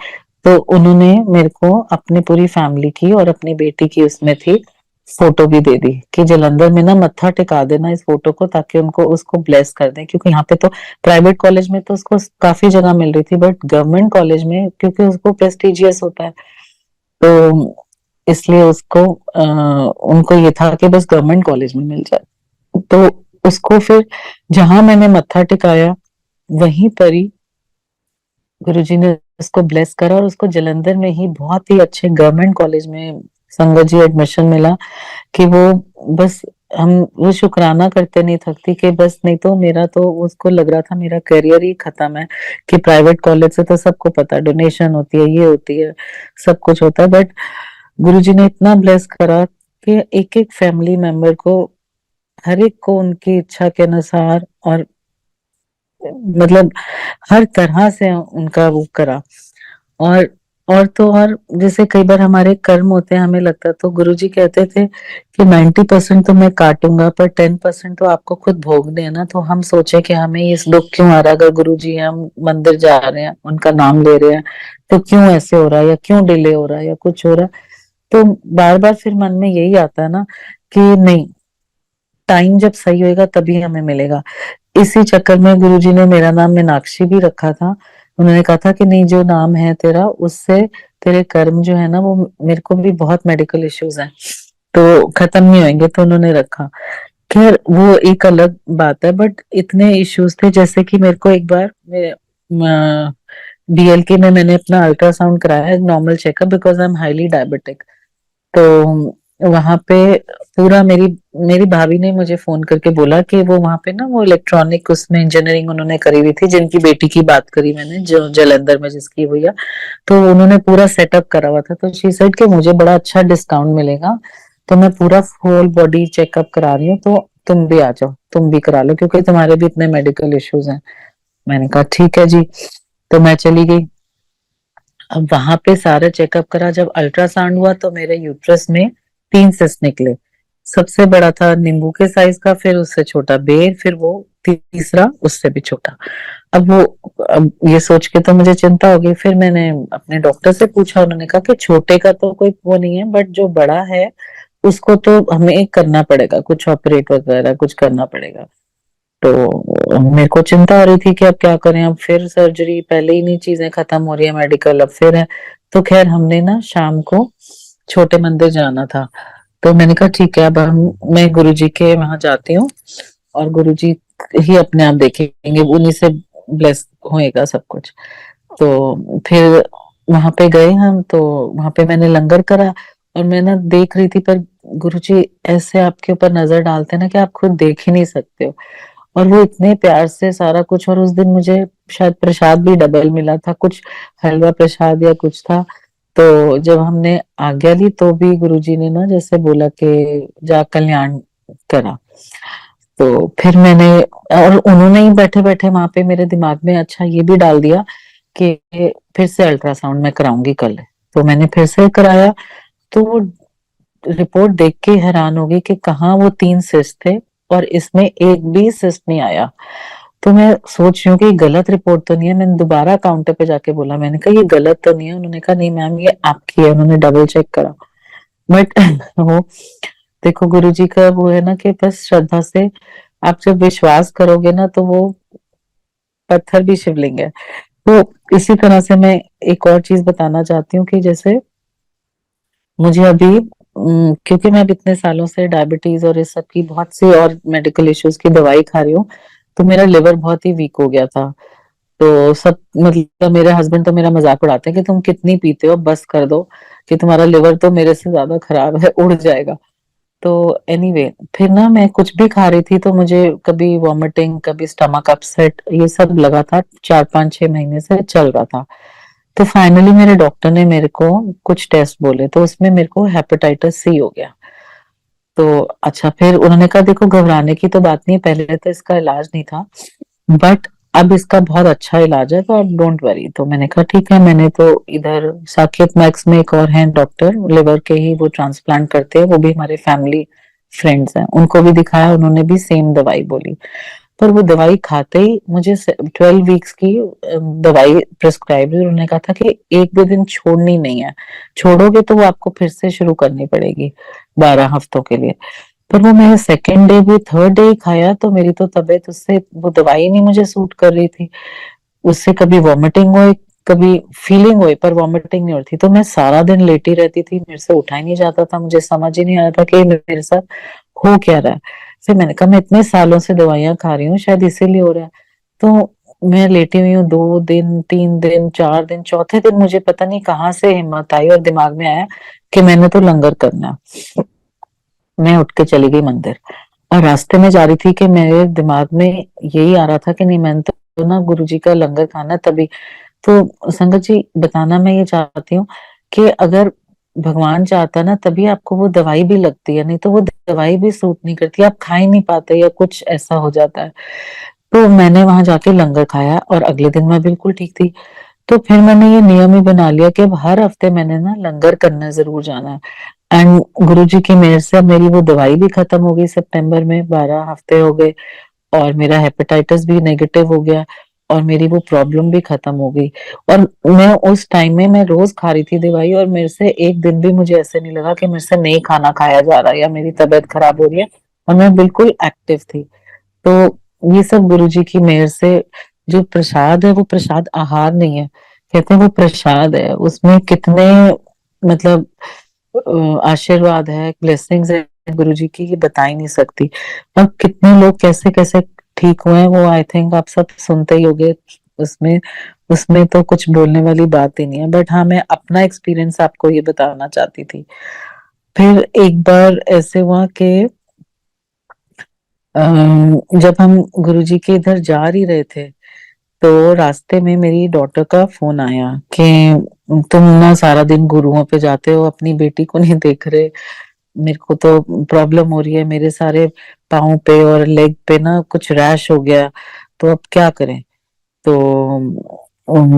तो उन्होंने मेरे को अपनी पूरी फैमिली की और अपनी बेटी की उसमें थी फोटो भी दे दी कि जालंधर में ना मत्था टिका देना इस फोटो को, ताकि उनको उसको ब्लेस कर दें। क्योंकि यहाँ पे तो प्राइवेट कॉलेज में तो उसको काफी जगह मिल रही थी, बट गवर्नमेंट कॉलेज में क्योंकि उसको प्रेस्टिजियस होता है, तो इसलिए उनको ये था कि बस गवर्नमेंट कॉलेज में मिल जाए। तो उसको फिर जहां मैंने मत्था टिकाया वहीं पर ही गुरुजी ने उसको ब्लेस करा, और उसको जालंधर में ही बहुत ही अच्छे गवर्नमेंट कॉलेज में संगत जी एडमिशन मिला। कि वो बस हम वो शुक्राना करते नहीं थकती कि बस, नहीं तो मेरा तो उसको लग रहा था मेरा करियर ही खत्म है। कि प्राइवेट कॉलेज से तो सबको पता है डोनेशन होती है, ये होती है, सब कुछ होता है। बट गुरुजी ने इतना ब्लेस करा कि एक एक फैमिली मेंबर को, हर एक को उनकी इच्छा के अनुसार, और मतलब हर तरह से उनका वो करा। और और तो और, जैसे कई बार हमारे कर्म होते हैं, हमें लगता है, तो गुरुजी कहते थे कि 90% तो मैं काटूंगा, पर 10% तो आपको खुद भोगने हैं ना। तो हम सोचे कि हमें इस दुख क्यों आ रहा है, अगर गुरुजी हैं, हम मंदिर जा रहे हैं, उनका नाम ले रहे हैं, तो क्यों ऐसे हो रहा है, या क्यों डिले हो रहा है, या कुछ हो रहा है। तो बार बार फिर मन में यही आता है ना कि नहीं, टाइम जब सही होएगा तभी हमें मिलेगा। इसी चक्कर में गुरुजी ने मेरा नाम मीनाक्षी भी रखा था। उन्होंने कहा था कि नहीं, जो नाम है तेरा, उससे तेरे कर्म जो है ना, वो, मेरे को भी बहुत मेडिकल इश्यूज हैं तो खत्म नहीं होंगे, तो उन्होंने रखा। खैर वो एक अलग बात है, बट इतने इश्यूज थे, जैसे कि मेरे को एक बार बीएलके में मैंने अपना अल्ट्रासाउंड कराया, normal checkup, because I am highly diabetic. तो वहां पे पूरा मेरी मेरी भाभी ने मुझे फोन करके बोला कि वो वहां पे ना, वो इलेक्ट्रॉनिक उसमें इंजीनियरिंग उन्होंने करी हुई थी, जिनकी बेटी की बात करी मैंने, जो जालंधर में जिसकी हुई है। तो उन्होंने पूरा सेटअप करा हुआ था। तो शी सेड कि मुझे बड़ा अच्छा डिस्काउंट मिलेगा, तो मैं पूरा फुल बॉडी चेकअप करा रही हूँ, तो तुम भी आ जाओ, तुम भी करा लो, क्योंकि तुम्हारे भी इतने मेडिकल इश्यूज हैं। मैंने कहा ठीक है जी। तो मैं चली गई। अब वहां पे सारा चेकअप करा, जब अल्ट्रासाउंड हुआ तो मेरे यूट्रस में 3 सिस्ट निकले। सबसे बड़ा था नींबू के साइज का, फिर उससे छोटा बेर, फिर वो तीसरा उससे भी छोटा। अब वो, अब ये सोच के तो मुझे चिंता हो गई। फिर मैंने अपने डॉक्टर से पूछा, उन्होंने कहा कि छोटे का तो कोई वो नहीं है, बट जो बड़ा है उसको तो हमें करना पड़ेगा, कुछ ऑपरेट वगैरह कुछ करना पड़ेगा। तो मेरे को चिंता हो रही थी कि अब क्या करें, अब फिर सर्जरी, पहले ही नहीं चीजें खत्म हो रही है मेडिकल, अब फिर है। तो खैर हमने ना शाम को छोटे मंदिर जाना था। तो मैंने कहा ठीक है, अब मैं गुरुजी के वहां जाती हूँ, और गुरुजी ही अपने आप देखेंगे, उन्हीं से ब्लेस होएगा सब कुछ। तो फिर वहां पे गए हम, तो वहां पे मैंने लंगर करा। और मैं ना देख रही थी, पर गुरुजी ऐसे आपके ऊपर नजर डालते हैं ना कि आप खुद देख ही नहीं सकते हो। और वो इतने प्यार से सारा कुछ, और उस दिन मुझे शायद प्रसाद भी डबल मिला था, कुछ हलवा प्रसाद या कुछ था। तो जब हमने आज्ञा ली, तो भी गुरुजी ने ना जैसे बोला कि जा कल्याण करा। तो फिर मैंने, और उन्होंने ही बैठे बैठे वहां पे मेरे दिमाग में अच्छा ये भी डाल दिया कि फिर से अल्ट्रासाउंड मैं कराऊंगी कल। तो मैंने फिर से कराया। तो वो रिपोर्ट देख के हैरान हो गई कि कहाँ वो 3 सिस्ट थे और इसमें एक भी सिस्ट नहीं आया। तो मैं सोच रही हूँ कि गलत रिपोर्ट तो नहीं है। मैंने दोबारा काउंटर पे जाके बोला, मैंने कहा ये गलत तो नहीं है? उन्होंने कहा नहीं मैम ये आपकी है। उन्होंने डबल चेक करा। बट वो देखो गुरुजी का वो है ना कि बस श्रद्धा से आप जब विश्वास करोगे ना तो वो पत्थर भी शिवलिंग है। तो इसी तरह से मैं एक और चीज बताना चाहती हूँ कि जैसे मुझे अभी क्योंकि मैं अब इतने सालों से डायबिटीज और इस सब की बहुत सी और मेडिकल इश्यूज की दवाई खा रही हूँ, तो मेरा लिवर बहुत ही वीक हो गया था। तो सब मतलब मेरे हस्बैंड तो मेरा मजाक उड़ाते हैं कि तुम कितनी पीते हो, बस कर दो कि तुम्हारा लिवर तो मेरे से ज्यादा खराब है, उड़ जाएगा। तो एनीवे फिर ना मैं कुछ भी खा रही थी तो मुझे कभी वॉमिटिंग, कभी स्टमक अपसेट, ये सब लगातार 4 5 6 महीने से चल रहा था। तो फाइनली मेरे डॉक्टर ने मेरे को कुछ टेस्ट बोले, तो उसमें मेरे को हेपेटाइटिस सी हो गया। तो अच्छा, फिर उन्होंने कहा देखो घबराने की तो बात नहीं है, पहले तो इसका इलाज नहीं था बट अब इसका बहुत अच्छा इलाज है, तो आप डोंट वरी। तो मैंने कहा ठीक है। मैंने तो इधर साकेत मैक्स में एक और हैं डॉक्टर, लिवर के ही वो ट्रांसप्लांट करते हैं, वो भी हमारे फैमिली फ्रेंड्स हैं, उनको भी दिखाया, उन्होंने भी सेम दवाई बोली। पर वो दवाई खाते ही मुझे 12 वीक्स की दवाई प्रिस्क्राइब हुई। उन्होंने कहा था कि एक भी दिन छोड़नी नहीं है, छोड़ोगे तो वो आपको फिर से शुरू करनी पड़ेगी 12 हफ्तों के लिए। पर वो मैं सेकेंड डे भी थर्ड डे ही खाया तो मेरी तो तबीयत उससे, वो दवाई नहीं मुझे सूट कर रही थी। उससे कभी वॉमिटिंग हुई, कभी फीलिंग हुई, पर वॉमिटिंग नहीं होती। तो मैं सारा दिन लेटी रहती थी, मेरे से उठा ही नहीं जाता था, मुझे समझ ही नहीं आ रहा था कि मेरे साथ हो क्या रहा है। फिर मैंने कहा मैं इतने सालों से दवाइयां खा रही हूँ, शायद इसीलिए हो रहा है। तो मैं लेटी हुई हूँ 2 दिन 3 दिन 4 दिन, चौथे दिन मुझे पता नहीं कहाँ से हिम्मत आई और दिमाग में आया कि मैंने तो लंगर करना है। मैं उठ के चली गई मंदिर और रास्ते में जा रही थी कि मेरे दिमाग में यही आ रहा था कि नहीं मैंने तो ना गुरुजी का लंगर खाना है तभी। तो संगत जी बताना मैं ये चाहती हूँ कि अगर भगवान चाहता ना तभी आपको वो दवाई भी लगती है, नहीं तो वो दवाई भी सूट नहीं करती, आप खा ही नहीं पाते या कुछ ऐसा हो जाता है। तो मैंने वहां जाके लंगर खाया और अगले दिन मैं बिल्कुल ठीक थी। तो फिर मैंने ये नियम ही बना लिया कि अब हर हफ्ते मैंने ना लंगर करना जरूर जाना है। एंड गुरुजी की मेहर से अब मेरी वो दवाई भी खत्म हो गई, सितंबर में 12 हफ्ते हो गए और मेरा हेपेटाइटिस भी नेगेटिव हो गया और मेरी वो प्रॉब्लम भी खत्म हो गई। और मैं उस टाइम में मैं रोज खा रही थी दवाई और मेरे से एक दिन भी मुझे ऐसे नहीं लगा कि मेरे से नहीं खाना खाया जा रहा है या मेरी तबीयत खराब हो रही है, और मैं बिल्कुल एक्टिव थी। तो ये सब गुरुजी की मेहर से जो प्रसाद है वो प्रसाद आहार नहीं है, कहते हैं वो प्रसाद है। उसमें कितने मतलब आशीर्वाद है, ब्लेसिंग्स है गुरुजी की, ये बता ही नहीं सकती। और कितने लोग कैसे कैसे ठीक हुए हैं वो आई थिंक आप सब सुनते ही होंगे। उसमें उसमें तो कुछ बोलने वाली बात ही नहीं है, बट हाँ मैं अपना एक्सपीरियंस आपको ये बताना चाहती थी। फिर एक बार ऐसे हुआ कि जब हम गुरुजी के इधर जा ही रहे थे तो रास्ते में मेरी डॉटर का फोन आया कि तुम ना सारा दिन गुरुओं पे जाते हो, अपनी बेटी को नहीं देख रहे। मेरे को तो प्रॉब्लम हो रही है, मेरे सारे पाँव पे और लेग पे ना कुछ रैश हो गया, तो अब क्या करें। तो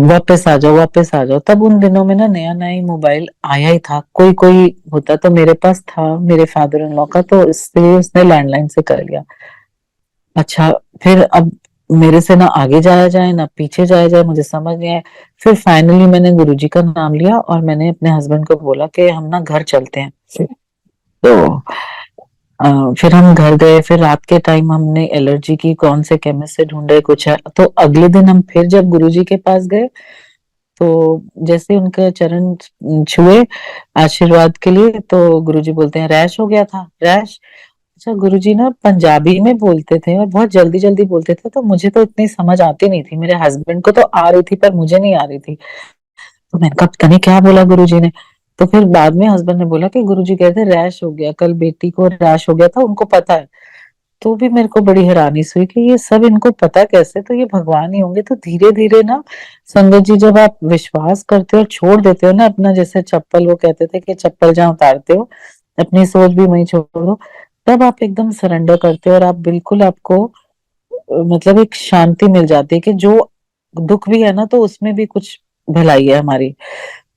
वापस आ जाओ, वापस आ जाओ। तब उन दिनों में ना नया नया ही मोबाइल आया ही था, कोई कोई होता तो मेरे पास था मेरे फादर इन लॉ का, तो इसलिए उसने लैंडलाइन से कर लिया। अच्छा, फिर अब मेरे से ना आगे जाया जाए ना पीछे जाया जाए, मुझे समझ नहीं आया। फिर फाइनली मैंने गुरुजी का नाम लिया और मैंने अपने हस्बैंड को बोला कि हम ना घर चलते हैं। तो फिर हम घर गए। फिर रात के टाइम हमने एलर्जी की कौन से केमिस्ट से ढूंढे, कुछ है। तो अगले दिन हम फिर जब गुरुजी के पास गए तो जैसे उनके चरण छुए आशीर्वाद के लिए, तो गुरुजी बोलते हैं रैश हो गया था, रैश। अच्छा, गुरुजी ना पंजाबी में बोलते थे और बहुत जल्दी जल्दी बोलते थे, तो मुझे तो इतनी समझ आती नहीं थी, मेरे हस्बैंड को तो आ रही थी पर मुझे नहीं आ रही थी। तो मैंने कहा पता नहीं क्या बोला गुरुजी ने। तो फिर बाद में हस्बैंड ने बोला कि गुरुजी कहते रैश हो गया, कल बेटी को रैश हो गया था, उनको पता है। तो भी मेरे को बड़ी हैरानी हुई कि ये सब इनको पता कैसे, तो ये भगवान ही होंगे। तो धीरे धीरे ना संगत जी जब आप विश्वास करते हो और छोड़ देते हो ना अपना, जैसे चप्पल वो कहते थे कि चप्पल जहाँ उतारते हो अपनी सोच भी वहीं छोड़ दो, तब आप एकदम सरेंडर करते हो और आप बिल्कुल आपको मतलब एक शांति मिल जाती है कि जो दुख भी है ना तो उसमें भी कुछ भलाई है हमारी।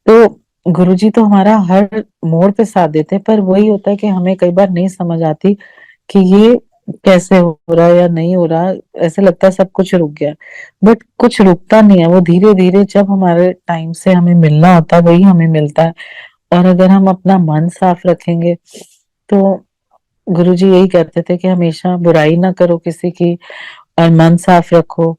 तो गुरुजी तो हमारा हर मोड़ पे साथ देते हैं, पर वही होता है कि हमें कई बार नहीं समझ आती कि ये कैसे हो रहा है या नहीं हो रहा। ऐसे लगता है सब कुछ रुक गया, बट कुछ रुकता नहीं है। वो धीरे धीरे जब हमारे टाइम से हमें मिलना होता है वही हमें मिलता है। और अगर हम अपना मन साफ रखेंगे तो गुरुजी यही कहते थे कि हमेशा बुराई ना करो किसी की, और मन साफ रखो,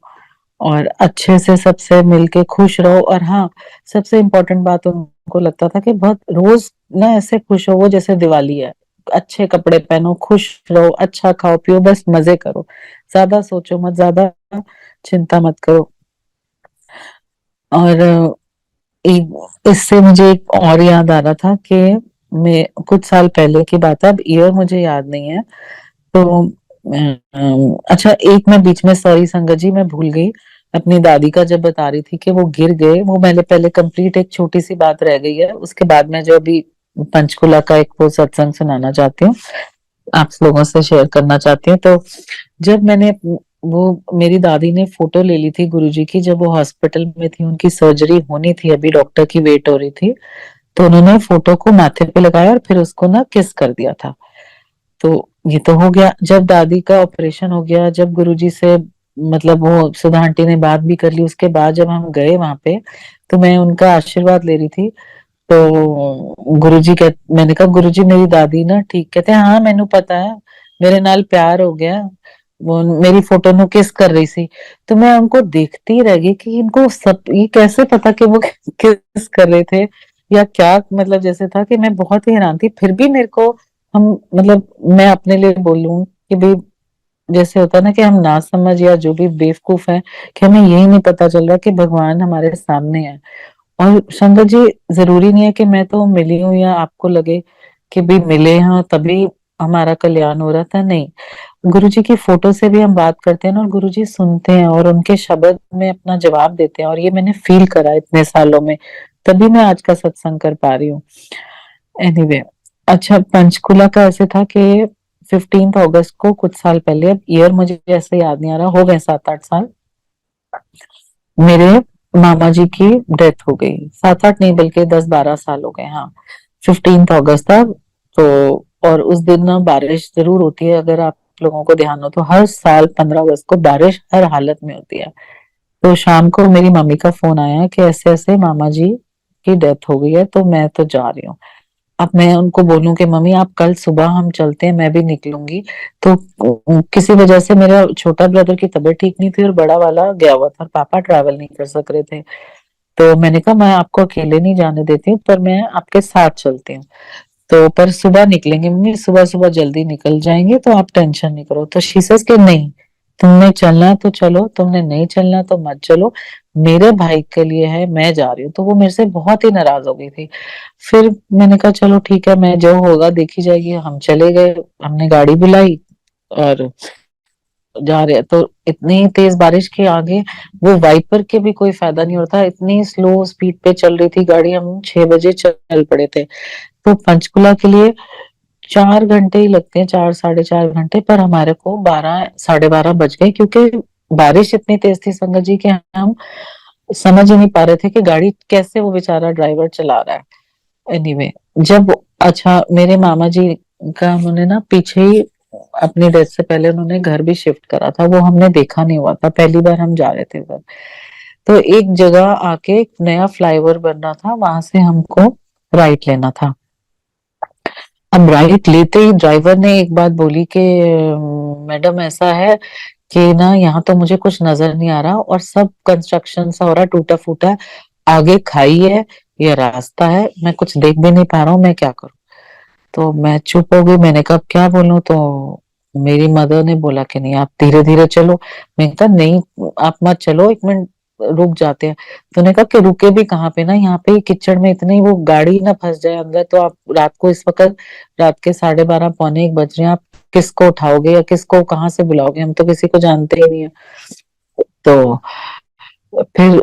और अच्छे से सबसे मिलके खुश रहो। और हाँ, सबसे इम्पोर्टेंट बात उनको लगता था कि बहुत रोज ना ऐसे खुश हो वो जैसे दिवाली है। अच्छे कपड़े पहनो, खुश रहो, अच्छा खाओ पियो, बस मजे करो, ज्यादा सोचो मत, ज्यादा चिंता मत करो। और इससे मुझे एक और याद आ रहा था कि मैं कुछ साल पहले की बात है, अब ईयर मुझे याद नहीं है। तो अच्छा, एक मैं बीच में, सॉरी संगत जी, मैं भूल गई अपनी दादी का जब बता रही थी कि वो गिर गए, वो मैंने पहले कंप्लीट, एक छोटी सी बात रह गई है, उसके बाद मैं जो अभी पंचकुला का एक वो सत्संग सुनाना चाहती हूँ, आप लोगों से शेयर करना चाहती हूँ। तो जब मैंने वो मेरी दादी ने फोटो ले ली थी गुरुजी की, जब वो हॉस्पिटल में थी, उनकी सर्जरी होनी थी, अभी डॉक्टर की वेट हो रही थी, तो उन्होंने फोटो को माथे पे लगाया और फिर उसको ना किस कर दिया था। तो ये तो हो गया। जब दादी का ऑपरेशन हो गया, जब गुरुजी से मतलब वो सुधा आंटी ने बात भी कर ली, उसके बाद जब हम गए वहां पे, तो मैं उनका आशीर्वाद ले रही थी। तो मैंने कहा गुरुजी मेरी दादी ना ठीक, कहते हैं हाँ मैनू पता है, मेरे नाल प्यार हो गया, वो मेरी फोटो नु किस कर रही सी। तो मैं उनको देखती रह गई कि इनको सब ये कैसे पता कि वो किस कर रहे थे या क्या, मतलब जैसे था कि मैं बहुत ही हैरान थी। फिर भी मेरे को, हम मतलब मैं अपने लिए बोलूं कि भाई, जैसे होता है ना कि हम ना समझ या जो भी बेवकूफ है, कि हमें यही नहीं पता चल रहा कि भगवान हमारे सामने है। और संगत जी, जरूरी नहीं है कि मैं तो मिली हूँ या आपको लगे कि भी मिले हैं तभी हमारा कल्याण हो रहा था, नहीं। गुरुजी की फोटो से भी हम बात करते हैं ना, और गुरुजी सुनते हैं और उनके शब्द में अपना जवाब देते हैं, और ये मैंने फील करा इतने सालों में, तभी मैं आज का सत्संग कर पा रही हूँ। एनीवे, अच्छा, पंचकुला का ऐसे था कि 15 अगस्त को, कुछ साल पहले, अब ईयर मुझे ऐसे याद नहीं आ रहा, हो गए 7-8 साल, मेरे मामा जी की डेथ हो गई। 7-8 नहीं, बल्कि 10-12 साल हो गए, हाँ। 15 अगस्त था। तो और उस दिन ना बारिश जरूर होती है, अगर आप लोगों को ध्यान हो तो हर साल 15 अगस्त को बारिश हर हालत में होती है। तो शाम को मेरी मम्मी का फोन आया कि ऐसे ऐसे मामा जी की डेथ हो गई है, तो मैं तो जा रही हूँ। अब मैं उनको बोलूं कि मम्मी आप कल सुबह हम चलते हैं, मैं भी निकलूंगी। तो किसी वजह से मेरा छोटा ब्रदर की तबीयत ठीक नहीं थी और बड़ा वाला गया हुआ था, और पापा ट्रैवल नहीं कर सक रहे थे। तो मैंने कहा मैं आपको अकेले नहीं जाने देती हूँ, पर मैं आपके साथ चलती हूँ। तो पर सुबह निकलेंगे मम्मी, सुबह सुबह जल्दी निकल जाएंगे, तो आप टेंशन नहीं करो। तो शी सेज कि नहीं, तुमने चलना है तो चलो, तुमने नहीं चलना तो मत चलो, मेरे भाई के लिए है, मैं जा रही हूँ। तो वो मेरे से बहुत ही नाराज हो गई थी। फिर मैंने कहा चलो ठीक है, मैं जो होगा देखी जाएगी। हम चले गए, हमने गाड़ी बुलाई और जा रहे हैं, तो इतनी तेज बारिश के आगे वो वाइपर के भी कोई फायदा नहीं होता, इतनी स्लो स्पीड पे चल रही थी गाड़ी। हम 6 बजे चल पड़े थे। तो पंचकुला के लिए 4 घंटे ही लगते हैं, 4-4.5 घंटे, पर हमारे को 12, 12:30 बज गए, क्योंकि बारिश इतनी तेज थी संगत जी कि हम समझ ही नहीं पा रहे थे कि गाड़ी कैसे वो बेचारा ड्राइवर चला रहा है। एनीवे, जब अच्छा मेरे मामा जी का, उन्होंने ना पीछे ही अपनी डेथ से पहले उन्होंने घर भी शिफ्ट करा था, वो हमने देखा नहीं हुआ था, पहली बार हम जा रहे थे उधर। तो एक जगह आके एक नया फ्लाईओवर बन रहा था, वहां से हमको राइट लेना था। अब राइट लेते ही ड्राइवर ने एक बात बोली कि मैडम ऐसा है कि ना यहाँ तो मुझे कुछ नजर नहीं आ रहा, और सब कंस्ट्रक्शन सा हो रहा है, टूटा फूटा है, आगे खाई है, ये रास्ता है, मैं कुछ देख भी नहीं पा रहा हूँ, मैं क्या करूँ। तो मैं चुप हो गई, मैंने कहा क्या बोलूं। तो मेरी मदर ने बोला कि नहीं आप धीरे धीरे चलो। मैंने कहा नहीं, आप मत चलो, 1 मिनट रुक जाते हैं। तो उन्होंने कहा कि रुके भी कहाँ पे, ना यहाँ पे ही कीचड़ में इतनी वो गाड़ी ना फंस जाए अंदर, तो आप रात को, इस वक्त रात के 12:30 पौने 1 बज रहे हैं, आप किसको उठाओगे या किसको कहाँ से बुलाओगे, हम तो किसी को जानते ही नहीं है। तो फिर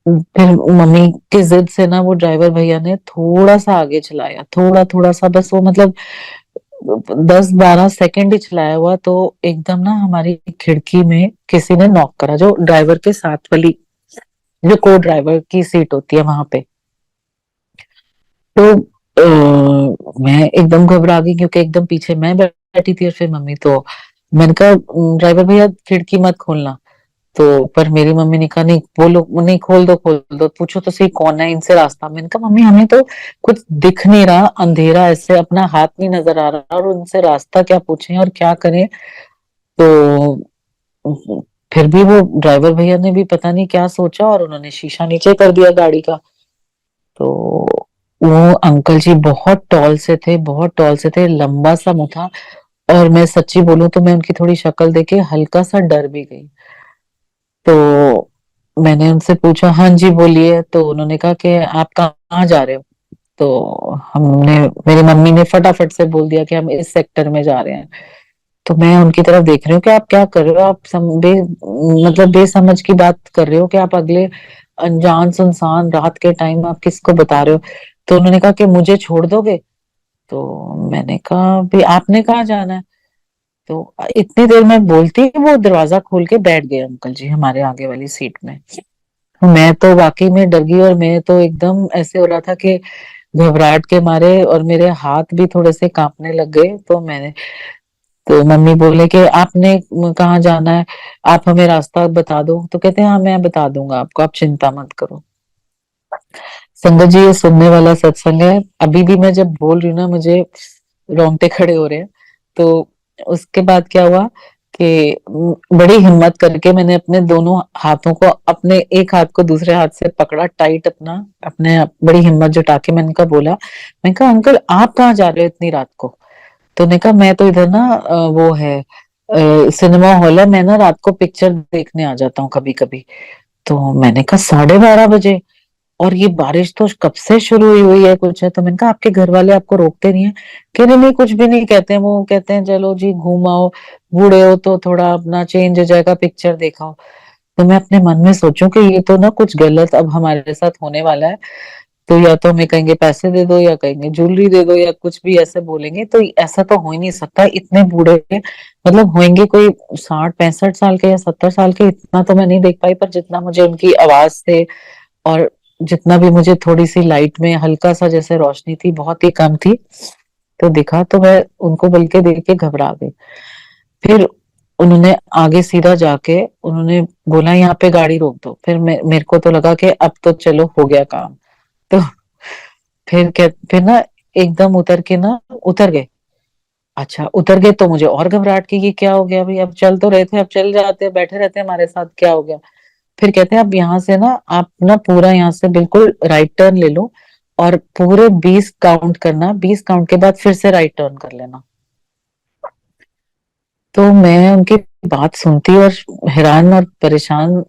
फिर मम्मी की जिद से ना वो ड्राइवर भैया ने थोड़ा सा आगे चलाया, थोड़ा थोड़ा सा, बस वो मतलब 10-12 सेकंड ही चलाया हुआ, तो एकदम ना हमारी खिड़की में किसी ने नॉक करा, जो ड्राइवर के साथ वाली, जो को ड्राइवर की सीट होती है वहां पे। तो मैं एकदम घबरा गई क्योंकि एकदम पीछे मैं बैठी थी और फिर मम्मी। तो मैंने कहा ड्राइवर भैया खिड़की मत खोलना। तो पर मेरी मम्मी ने कहा नहीं बोलो, नहीं खोल दो, पूछो तो सही कौन है, इनसे रास्ता। मैंने कहा मम्मी हमें तो कुछ दिख नहीं रहा, अंधेरा ऐसे, अपना हाथ नहीं नजर आ रहा और उनसे रास्ता क्या पूछें और क्या करें। तो फिर भी वो ड्राइवर भैया ने भी पता नहीं क्या सोचा और उन्होंने शीशा नीचे कर दिया गाड़ी का। तो वो अंकल जी बहुत टॉल से थे, बहुत टॉल से थे, लंबा सा मुंह था। और मैं सच्ची बोलूं तो मैं उनकी थोड़ी शक्ल देख के हल्का सा डर भी गई। तो मैंने उनसे पूछा हाँ जी बोलिए। तो उन्होंने कहा कि आप कहाँ जा रहे हो। तो हमने, मेरी मम्मी ने फटाफट से बोल दिया कि हम इस सेक्टर में जा रहे हैं। तो मैं उनकी तरफ देख रही हूँ कि आप क्या कर रहे हो, आप मतलब बेसमझ की बात कर रहे हो कि आप अगले अनजान सुनसान रात के टाइम आप किसको बता रहे हो। तो उन्होंने कहा कि मुझे छोड़ दोगे। तो मैंने कहा भी आपने कहाँ जाना है। तो इतनी देर में बोलती वो दरवाजा खोल के बैठ गए अंकल जी हमारे आगे वाली सीट में। मैं तो वाकई में डर गई और मैं तो एकदम ऐसे हो रहा था कि घबराहट के मारे, और मेरे हाथ भी थोड़े से कांपने लग गए। तो मैंने, तो मम्मी बोले कि आपने कहाँ जाना है, आप हमें रास्ता बता दो। तो कहते हैं हाँ मैं बता दूंगा आपको, आप चिंता मत करो। संगत जी ये सुनने वाला सत्संग है। अभी भी मैं जब बोल रही हूँ ना मुझे रोंगटे खड़े हो रहे हैं। तो उसके बाद क्या हुआ कि बड़ी हिम्मत करके मैंने अपने दोनों हाथों को, अपने एक हाथ को दूसरे हाथ से पकड़ा टाइट अपना, अपने बड़ी हिम्मत जुटा के मैंने कहा बोला, मैंने कहा अंकल आप कहाँ जा रहे हो इतनी रात को। तो उन्होंने कहा मैं तो इधर ना वो है सिनेमा हॉल है, मैं ना रात को पिक्चर देखने आ जाता हूँ कभी कभी। तो मैंने कहा 12:30 बजे, और ये बारिश तो कब से शुरू हुई हुई है कुछ है। तो मैंने कहा आपके घर वाले आपको रोकते नहीं है। कह रहे नहीं कुछ भी नहीं कहते हैं, वो कहते हैं चलो जी घूम आओ, बूढ़े हो तो थोड़ा अपना चेंज हो जाएगा, पिक्चर दिखाओ। तो मैं अपने मन में सोचूं कि ये तो ना कुछ गलत अब हमारे साथ होने वाला है। तो या तो हमें कहेंगे पैसे दे दो, या कहेंगे ज्वेलरी दे दो, या कुछ भी ऐसे बोलेंगे। तो ऐसा तो हो ही नहीं सकता, इतने बूढ़े मतलब होंगे कोई 60-65 साल के या 70 साल के, इतना तो मैं नहीं देख पाई, पर जितना मुझे उनकी आवाज से और जितना भी मुझे थोड़ी सी लाइट में हल्का सा जैसे रोशनी थी, बहुत ही कम थी, तो दिखा। तो मैं उनको बल्कि देख के घबरा गई। फिर उन्होंने आगे सीधा जाके उन्होंने बोला यहाँ पे गाड़ी रोक दो। फिर मेरे को तो लगा कि अब तो चलो हो गया काम। तो फिर ना एकदम उतर के ना, उतर गए। अच्छा उतर गए तो मुझे और घबराहट की कि क्या हो गया भाई, अब चल तो रहे थे, अब चल जाते, बैठे रहते हमारे साथ, क्या हो गया। फिर कहते हैं अब यहाँ से ना आप ना पूरा यहाँ से बिल्कुल राइट टर्न ले लो, और पूरे 20 काउंट करना, 20 काउंट के बाद फिर से राइट टर्न कर लेना। तो मैं उनकी बात सुनती और हैरान और परेशान।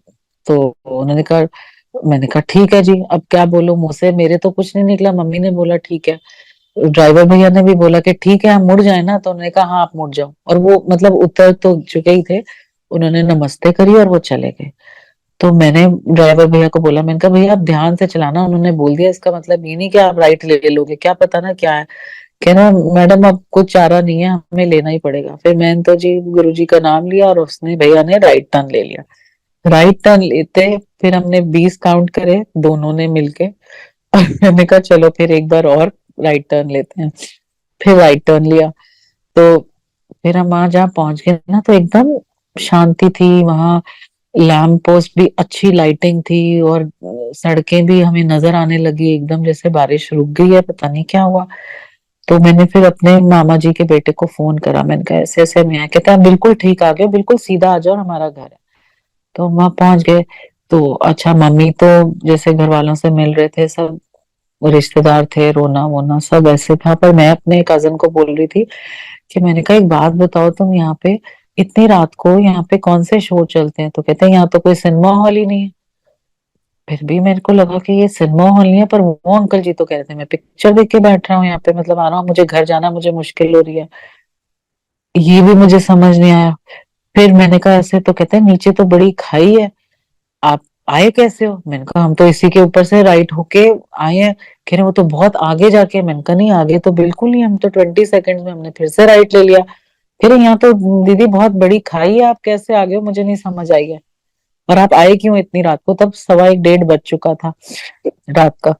तो उन्होंने कहा, मैंने कहा ठीक है जी, अब क्या बोलो मुंह से, मेरे तो कुछ नहीं निकला, मम्मी ने बोला ठीक है। ड्राइवर भैया ने भी बोला कि ठीक है हम मुड़ जाए ना। तो उन्होंने कहा हाँ आप मुड़ जाओ, और वो मतलब उतर तो चुके ही थे। उन्होंने नमस्ते करी और वो चले गए। तो मैंने ड्राइवर भैया को बोला, मैंने कहा भैया आप ध्यान से चलाना, उन्होंने बोल दिया इसका मतलब ये नहीं कि आप राइट ले लोगे, क्या पता ना क्या है। कह रहा मैडम अब कुछ चारा नहीं है, हमें लेना ही पड़ेगा। फिर मैंने तो जी गुरु जी का नाम लिया और उसने भैया ने राइट टर्न ले लिया। राइट टर्न लेते फिर हमने 20 काउंट करे दोनों ने मिलके। और मैंने कहा चलो फिर एक बार और राइट टर्न लेते हैं। फिर राइट टर्न लिया। तो फिर हम वहां जहाँ पहुंच गए ना, तो एकदम शांति थी वहां। लैम्प पोस्ट भी अच्छी लाइटिंग थी, और सड़कें भी हमें नजर आने लगी एकदम जैसे बारिश रुक गई है, पता नहीं क्या हुआ। तो मैंने फिर अपने मामा जी के बेटे को फोन करा, मैंने कहा ऐसे ऐसे मैं, कहता है बिल्कुल ठीक आ गए, बिल्कुल सीधा आ जाओ हमारा घर है। तो हम वहां पहुंच गए। तो अच्छा मम्मी तो जैसे घर वालों से मिल रहे थे, सब रिश्तेदार थे, रोना वोना सब ऐसे था। पर मैं अपने कजन को बोल रही थी कि मैंने कहा एक बात बताओ, तुम यहाँ पे इतनी रात को यहाँ पे कौन से शो चलते हैं। तो कहते हैं यहाँ तो कोई सिनेमा हॉल ही नहीं है। फिर भी मेरे को लगा कि ये सिनेमा हॉल नहीं है, पर वो अंकल जी तो कह रहे थे मैं पिक्चर देख के बैठ रहा हूँ यहाँ पे, मतलब आ रहा हूँ, मुझे घर जाना मुझे मुश्किल हो रही है। ये भी मुझे समझ नहीं आया। फिर मैंने कहा ऐसे, तो कहते हैं नीचे तो बड़ी खाई है, आप आए कैसे हो। मैंने कहा हम तो इसी के ऊपर से राइट होके आए हैं। कह रहे वो तो बहुत आगे जाके। मैंने कहा नहीं आगे तो बिल्कुल नहीं, हम तो 20 सेकंड में हमने फिर से राइट ले लिया। कह रहे यहाँ तो दीदी बहुत बड़ी खाई है, आप कैसे आ गए हो, मुझे नहीं समझ आई है, और आप आए क्यों इतनी रात को। तब 1:15-1:30 बज चुका था रात का।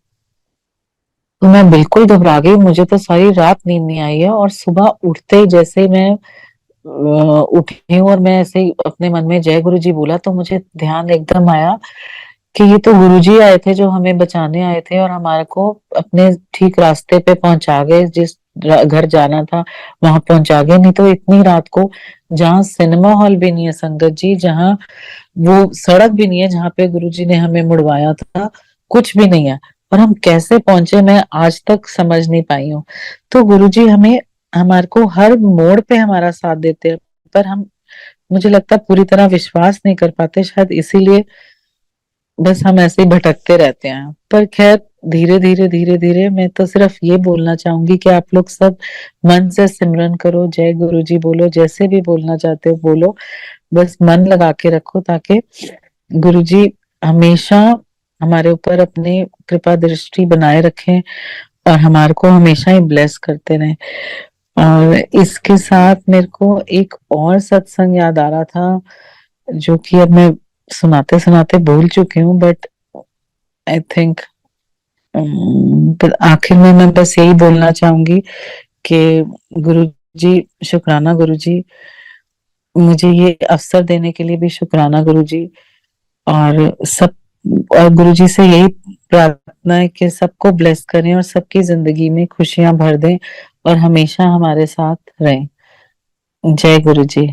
मैं बिल्कुल घबरा गई, मुझे तो सारी रात नींद नहीं आई है, और सुबह उठते ही जैसे ही मैं उठी हूँ और मैं ऐसे ही अपने मन में जय गुरु जी बोला, तो मुझे ध्यान एकदम आया कि ये तो गुरुजी आए थे जो हमें बचाने आए थे और हमारे को अपने ठीक रास्ते पे पहुंचा गए, जिस घर जाना था वहां पहुंचा गए। नहीं तो इतनी रात को, जहाँ सिनेमा हॉल भी नहीं है संगत जी, जहाँ वो सड़क भी नहीं है जहाँ पे गुरुजी ने हमें मुड़वाया था, कुछ भी नहीं है, और हम कैसे पहुंचे मैं आज तक समझ नहीं पाई हूँ। तो गुरुजी हमें, हमारे को हर मोड़ पे हमारा साथ देते हैं, पर हम, मुझे लगता है पूरी तरह विश्वास नहीं कर पाते, शायद इसीलिए बस हम ऐसे ही भटकते रहते हैं। पर खैर, धीरे धीरे धीरे धीरे, मैं तो सिर्फ ये बोलना चाहूंगी कि आप लोग सब मन से सिमरन करो, जय गुरु जी बोलो, जैसे भी बोलना चाहते हो बोलो, बस मन लगा के रखो, ताकि गुरु जी हमेशा हमारे ऊपर अपने कृपा दृष्टि बनाए रखें और हमारे को हमेशा ही ब्लेस करते रहें। और इसके साथ मेरे को एक और सत्संग याद आ रहा था, जो कि अब मैं सुनाते सुनाते भूल चुकी हूँ, बट आई थिंक, पर आखिर में मैं बस यही बोलना चाहूंगी कि गुरु जी, शुक्राना गुरु जी, मुझे ये अवसर देने के लिए भी शुक्राना गुरु जी। और सब, और गुरु जी से यही प्रार्थना है कि सबको ब्लेस करें और सबकी जिंदगी में खुशियां भर दें और हमेशा हमारे साथ रहें। जय गुरु जी।